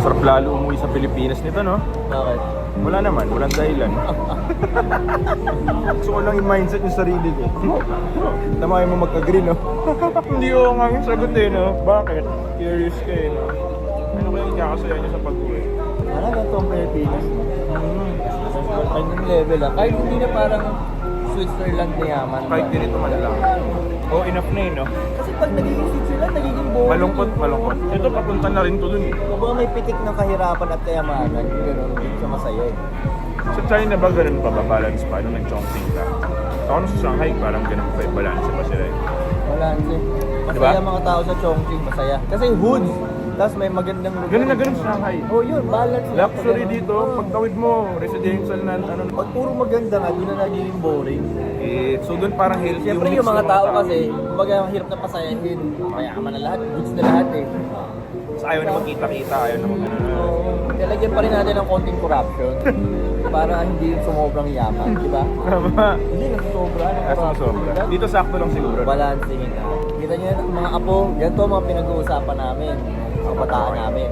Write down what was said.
Sarap lalo umuwi sa Pilipinas nito, no? Bakit? Wala naman, walang dahilan. Gusto ko lang yung mindset yung sarili ko. Tama mo mag-agree, no? Hindi ko nga yung sagot eh, no? Bakit? Curious ka eh, no? Ano kaya yung kakasaya niyo sa pag-uwi? Ano ganito ang Pilipinas? Anong level ah? Kahit hindi na parang Switzerland na yaman. Kahit ganito man lang. Oh, enough na eh, no? Kasi pag nagiging Switzerland, nagiging boring. Malungkot, malungkot. Ito, papunta na rin to dun eh. Kumbaga may pitik ng kahirapan at kayamanan. Gano'n, hindi siya masaya eh. Sa China ba ganun pa ba? Balance pa? Nung nag-Chongqing ka? Ako nung sa Shanghai, parang ganun pa yung balance pa sila eh. Wala kasi. Diba? Masaya mga tao sa Chongqing, masaya. Kasi hoods. Tapos may magandang lugar. Ganun na ganun sa Shanghai. Oh yun, balance. lang. Luxury Ganun. dito, pagtawid mo, residential na ano. Pag puro maganda nga, doon na nagiging boring. Eh, so doon parang healthy Siyempre mix yung mga ng tao kasi, kumbaga ang hirap na pasayahin. Mayaman na lahat, goods na lahat eh. So, ayaw na magkita-kita, ayaw na mag Oo. Lalagyan pa rin natin ng konting corruption. Para hindi yung sumobrang yaman, di ba? Tama. Hindi nasusobra. Sobra. Dito sakto lang siguro. Balancing na. Kita niyo yan, mga apo, ganito ang mga pinag-uusapan namin, mga kabataan namin.